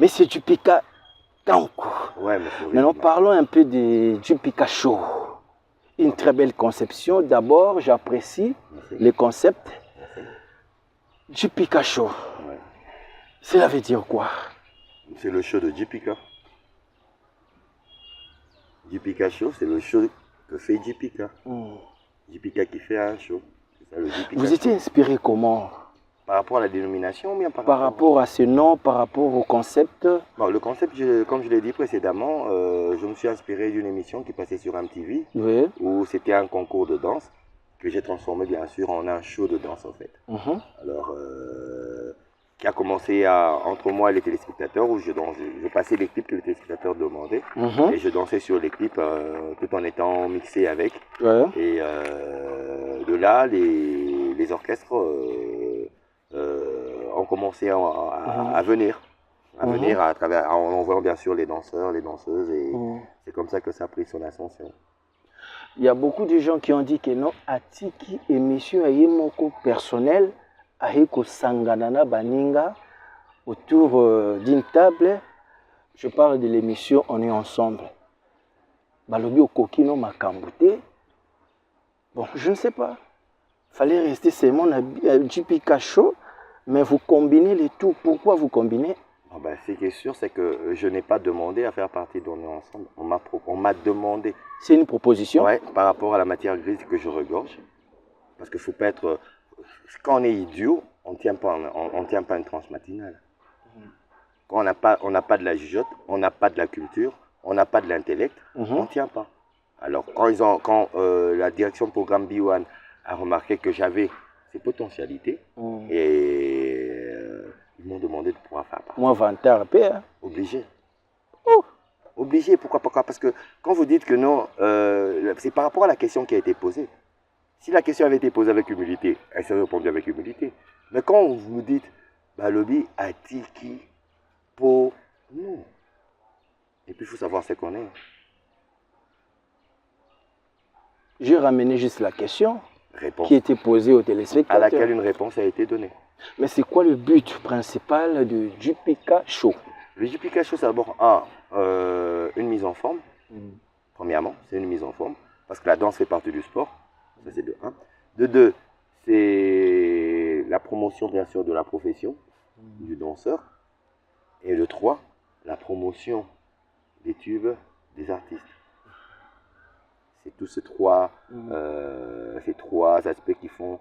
Mais c'est du Pika Kanko. Ouais, mais Maintenant, parlons un peu du Pika Show. Une très belle conception. D'abord, j'apprécie le concept du Pika Show. Ouais. Cela veut dire quoi? C'est le show de J-Pika. J-Pika Show, c'est le show que fait J-Pika. J-Pika qui fait un show. Ça, le Vous étiez inspiré comment? Par rapport à la dénomination ou bien par rapport à ce nom, par rapport au concept? Bon, le concept, comme je l'ai dit précédemment, je me suis inspiré d'une émission qui passait sur MTV, oui, où c'était un concours de danse que j'ai transformé bien sûr en un show de danse en fait. Alors, qui a commencé entre moi et les téléspectateurs, où je passais les clips que les téléspectateurs demandaient, et je dansais sur les clips tout en étant mixé avec. Ouais. Et de là, les orchestres ont commencé à venir. En envoyant bien sûr les danseurs, les danseuses, et c'est comme ça que ça a pris son ascension. Il y a beaucoup de gens qui ont dit que non, Atiki émission ayemoko personnel, ayeko sanganana baninga autour d'une table. Je parle de l'émission On est ensemble. Balobi okokino makambute. Bon, je ne sais pas. Fallait rester seulement à J-Pika Show, mais vous combinez les tout. Pourquoi vous combinez? Ce qui est sûr, c'est que je n'ai pas demandé à faire partie d'On est ensemble. On m'a demandé. C'est une proposition? Ouais, par rapport à la matière grise que je regorge. Parce qu'il ne faut pas être... Quand on est idiot, on ne tient pas une tranche matinale. Quand on n'a pas de la jugeote, on n'a pas de la culture, on n'a pas de l'intellect, on ne tient pas. Alors, quand la direction de programme B1 a remarqué que j'avais ces potentialités, et ils m'ont demandé de pouvoir faire partie. Moi, Vantard, hein? Obligé. Obligé, pourquoi? Parce que quand vous dites que non, c'est par rapport à la question qui a été posée. Si la question avait été posée avec humilité, elle serait répondue avec humilité. Mais quand vous dites, Balobi, Atiki, Po, non. Et puis il faut savoir ce qu'on est. J'ai ramené juste la question Réponse qui était posée aux téléspectateurs. à laquelle une réponse a été donnée. Mais c'est quoi le but principal de J-Pika Show? Le J-Pika Show, c'est d'abord une mise en forme. Premièrement, c'est une mise en forme. Parce que la danse fait partie du sport. Ça, c'est de 1. De 2, c'est la promotion, bien sûr, de la profession du danseur. Et de 3, la promotion des tubes des artistes. C'est tous ces trois aspects qui font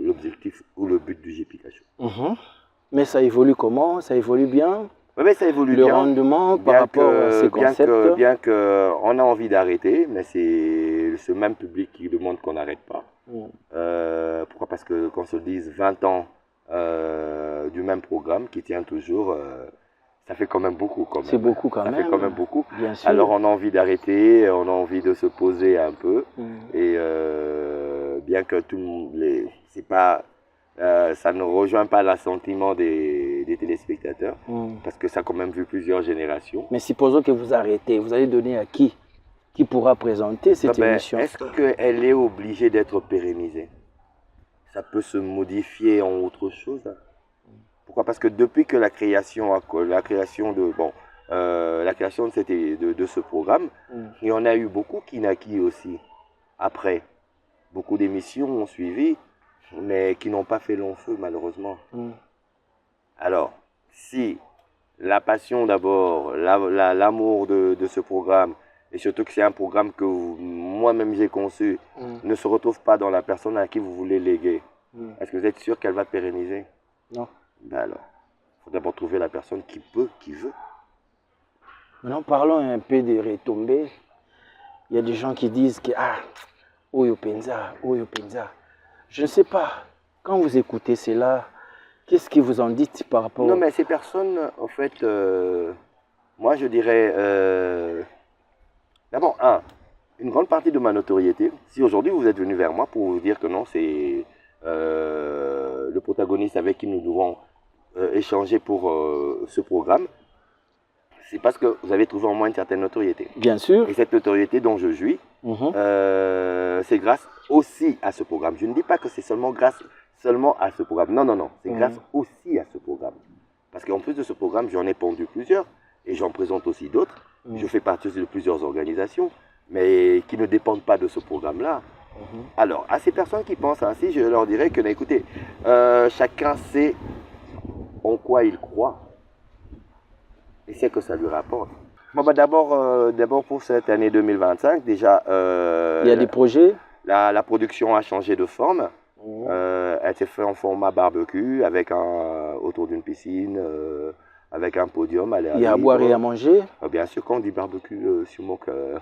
l'objectif ou le but du J-Pika Show. Mais ça évolue comment? Ça évolue bien? Oui, mais ça évolue bien. Le rendement par rapport à ces concepts? Bien qu'on a envie d'arrêter, mais c'est ce même public qui demande qu'on n'arrête pas. Pourquoi? Parce que qu'on se dise 20 ans du même programme qui tient toujours, ça fait quand même beaucoup. C'est beaucoup quand même. Ça fait quand même beaucoup. Bien sûr. Alors on a envie d'arrêter, on a envie de se poser un peu. Et bien que c'est pas... ça ne rejoint pas l'assentiment des téléspectateurs, parce que ça a quand même vu plusieurs générations. Mais supposons que vous arrêtez, vous allez donner à qui pourra présenter cette émission? Est-ce qu'elle est obligée d'être pérennisée? Ça peut se modifier en autre chose. Pourquoi? Parce que depuis que la création de ce programme, il y en a eu beaucoup qui naquit aussi. Après, beaucoup d'émissions ont suivi, mais qui n'ont pas fait long feu, malheureusement. Alors, si la passion d'abord, l'amour de ce programme, et surtout que c'est un programme que moi-même j'ai conçu, ne se retrouve pas dans la personne à qui vous voulez léguer, est-ce que vous êtes sûr qu'elle va pérenniser? Non. Ben alors, il faut d'abord trouver la personne qui peut, qui veut. Maintenant, parlons un peu des retombées. Il y a des gens qui disent que Oyo Penza. Je ne sais pas, quand vous écoutez cela, qu'est-ce que vous en dites par rapport... Non, mais ces personnes, en fait, moi je dirais, d'abord, une grande partie de ma notoriété, si aujourd'hui vous êtes venu vers moi pour vous dire que non, c'est le protagoniste avec qui nous devons échanger pour ce programme, c'est parce que vous avez trouvé en moi une certaine notoriété. Bien sûr. Et cette notoriété dont je jouis, c'est grâce aussi à ce programme. Je ne dis pas que c'est seulement à ce programme. Non. C'est grâce aussi à ce programme. qu'en plus de ce programme, j'en ai pondu plusieurs et j'en présente aussi d'autres. Je fais partie de plusieurs organisations, mais qui ne dépendent pas de ce programme-là. Alors, à ces personnes qui pensent ainsi, je leur dirais que, écoutez, chacun sait en quoi il croit et c'est que ça lui rapporte. Bon, bah, d'abord pour cette année 2025, déjà... il y a des projets? La production a changé de forme. Elle s'est faite en format barbecue avec autour d'une piscine, avec un podium. Il y a à boire et à manger? Bien sûr, quand on dit barbecue, sûrement qu'il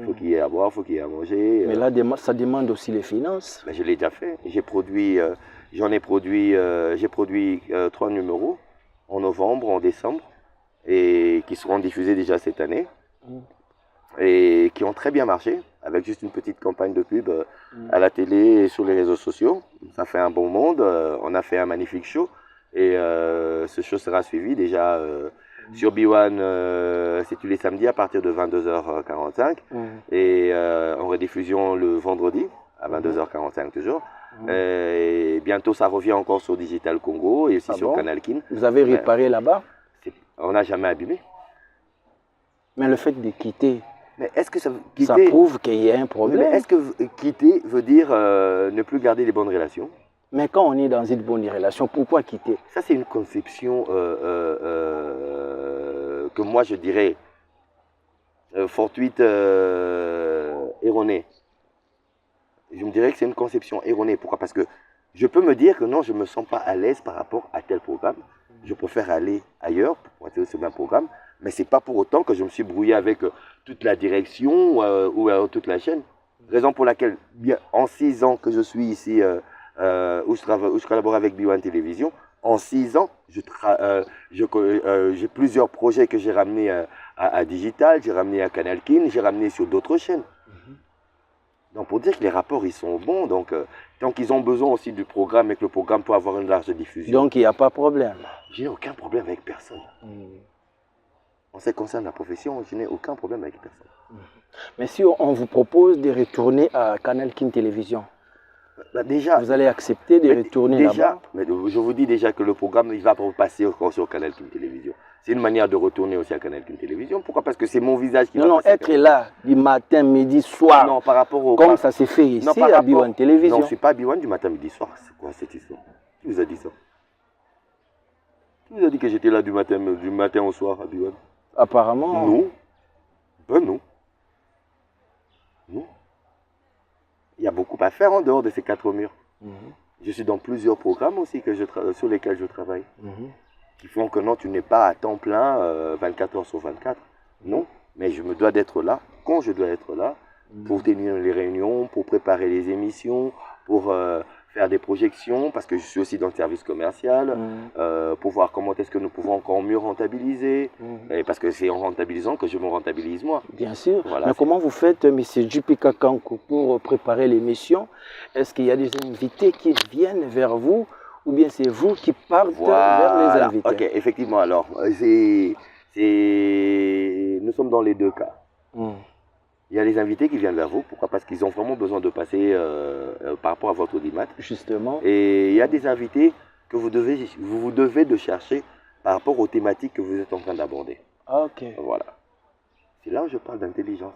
faut qu'il y ait à boire, il faut qu'il y ait à manger. Mais là, ça demande aussi les finances. Mais je l'ai déjà fait. J'ai produit 3 numéros en novembre, en décembre, et qui seront diffusés déjà cette année. Et qui ont très bien marché, avec juste une petite campagne de pub à la télé et sur les réseaux sociaux. Ça fait un bon monde, on a fait un magnifique show, et ce show sera suivi déjà sur B1, c'est tous les samedis à partir de 22h45, et en rediffusion le vendredi à 22h45 toujours. Et bientôt ça revient encore sur Digital Congo et aussi sur Canal Kin. Vous avez réparé là-bas? On n'a jamais abîmé. Mais le fait de quitter, mais est-ce que ça prouve qu'il y a un problème? Mais est-ce que quitter veut dire ne plus garder les bonnes relations? Mais quand on est dans une bonne relation, pourquoi quitter? Ça, c'est une conception que moi, je dirais fortuite, erronée. Je me dirais que c'est une conception erronée. Pourquoi? Parce que je peux me dire que non, je ne me sens pas à l'aise par rapport à tel programme. Je préfère aller ailleurs pour être sur ce même programme. Mais ce n'est pas pour autant que je me suis brouillé avec toute la direction ou toute la chaîne. Raison pour laquelle, bien, en 6 ans que je suis ici, où je collabore avec B1 Télévision, en 6 ans, j'ai plusieurs projets que j'ai ramenés à Digital, j'ai ramené à Canal Kin, j'ai ramené sur d'autres chaînes. Donc pour dire que les rapports ils sont bons, donc ils ont besoin aussi du programme et que le programme peut avoir une large diffusion. Donc il n'y a pas de problème? Je n'ai aucun problème avec personne. En ce qui concerne la profession, je n'ai aucun problème avec personne. Mais si on vous propose de retourner à Canal Kin Télévision, déjà, vous allez accepter de retourner là-bas? Mais je vous dis déjà que le programme il va passer encore sur Canal Kin Télévision. C'est une manière de retourner aussi à Canal Kin Télévision. Pourquoi? Parce que c'est mon visage qui va passer. Non, être là du matin, midi, soir. Non, par rapport au... Comme ça s'est fait ici à B1 Télévision. Non, je ne suis pas à B1 du matin, midi, soir. C'est quoi cette histoire? Qui vous a dit ça? Qui vous a dit que j'étais là du matin au soir à B1? Apparemment. Non. Ben non. Non. Il y a beaucoup à faire en dehors de ces 4 murs. Je suis dans plusieurs programmes aussi sur lesquels je travaille. Qui font que non, tu n'es pas à temps plein 24 heures sur 24. Non, mais je me dois d'être là quand je dois être là pour tenir les réunions, pour préparer les émissions, pour faire des projections, parce que je suis aussi dans le service commercial, pour voir comment est-ce que nous pouvons encore mieux rentabiliser, et parce que c'est en rentabilisant que je me rentabilise moi. Bien sûr, voilà, mais comment vous faites, M. JP Kakankou, pour préparer l'émission? Est-ce qu'il y a des invités qui viennent vers vous, ou bien c'est vous qui partez vers les invités? Ok, effectivement, alors, nous sommes dans les deux cas. Il y a les invités qui viennent vers vous. Pourquoi? Parce qu'ils ont vraiment besoin de passer par rapport à votre audimat. Justement. Et il y a des invités que vous devez de chercher par rapport aux thématiques que vous êtes en train d'aborder. Ok. Voilà. C'est là où je parle d'intelligence.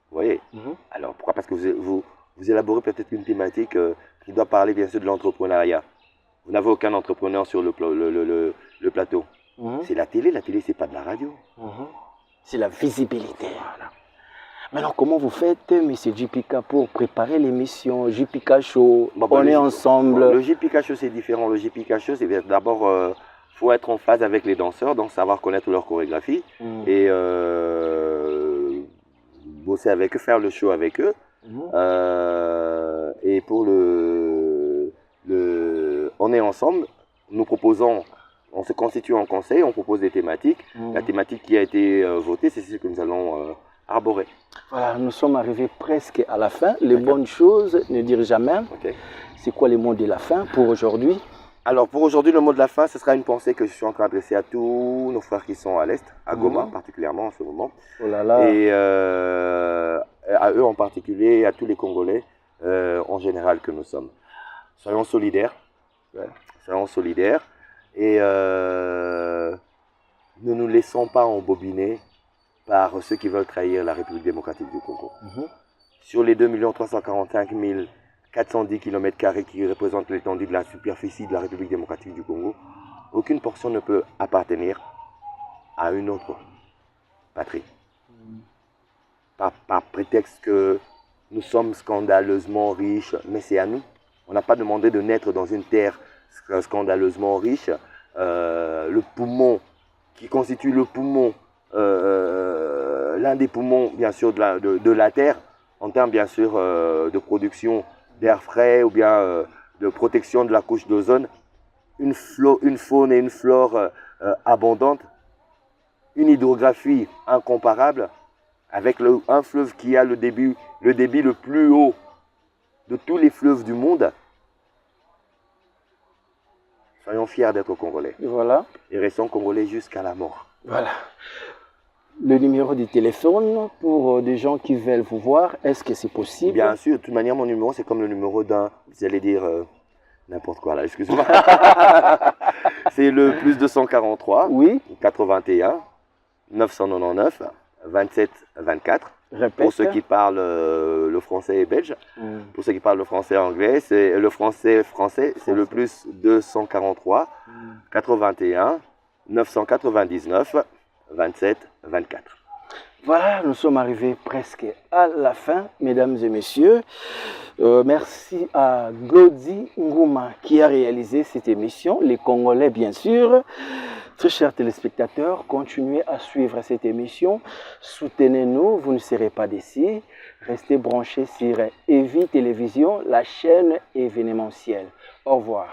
Vous voyez? Alors, pourquoi? Parce que vous élaborez peut-être une thématique qui doit parler bien sûr de l'entrepreneuriat. Vous n'avez aucun entrepreneur sur le plateau. C'est la télé c'est pas de la radio. C'est la visibilité. Voilà. Maintenant, comment vous faites, M. JPK, pour préparer l'émission JPK Show? On est ensemble. Le JPK Show, c'est différent. Le JPK Show, c'est d'abord, faut être en phase avec les danseurs, donc savoir connaître leur chorégraphie et bosser avec eux, faire le show avec eux. Et pour on est ensemble, nous proposons. On se constitue en conseil, on propose des thématiques. La thématique qui a été votée, c'est ce que nous allons arborer. Voilà, nous sommes arrivés presque à la fin. Les bonnes choses ne dirent jamais. C'est quoi les mots de la fin pour aujourd'hui? Alors pour aujourd'hui, le mot de la fin, ce sera une pensée que je suis en train d'adresser à tous nos frères qui sont à l'Est, à Goma particulièrement en ce moment. Oh là là. Et à eux en particulier, à tous les Congolais en général que nous sommes. Soyons solidaires. Soyons solidaires. Et ne nous laissons pas embobiner par ceux qui veulent trahir la République démocratique du Congo. Sur les 2 345 410 km² qui représentent l'étendue de la superficie de la République démocratique du Congo, aucune portion ne peut appartenir à une autre patrie. Par prétexte que nous sommes scandaleusement riches, mais c'est à nous. On n'a pas demandé de naître dans une terre scandaleusement riche. Le poumon, qui constitue le poumon, l'un des poumons bien sûr de la terre, en termes bien sûr de production d'air frais ou bien de protection de la couche d'ozone, une faune et une flore abondantes, une hydrographie incomparable, avec un fleuve qui a le débit le plus haut de tous les fleuves du monde. Soyons fiers d'être Congolais. Voilà. Et restons Congolais jusqu'à la mort. Voilà. Le numéro de téléphone pour des gens qui veulent vous voir, est-ce que c'est possible? Bien sûr, de toute manière, mon numéro, c'est comme le numéro d'un, vous allez dire n'importe quoi là, excusez-moi. C'est le plus 243, oui. 81 999 27 24. Répète. Pour ceux qui parlent le français et belge. Pour ceux qui parlent le français et anglais, c'est le français, c'est le plus 243 81 999 27 24. Voilà, nous sommes arrivés presque à la fin, mesdames et messieurs. Merci à Godi Ngouma qui a réalisé cette émission, les Congolais bien sûr. Très chers téléspectateurs, continuez à suivre cette émission. Soutenez-nous, vous ne serez pas déçus. Restez branchés sur EVI Télévision, la chaîne événementielle. Au revoir.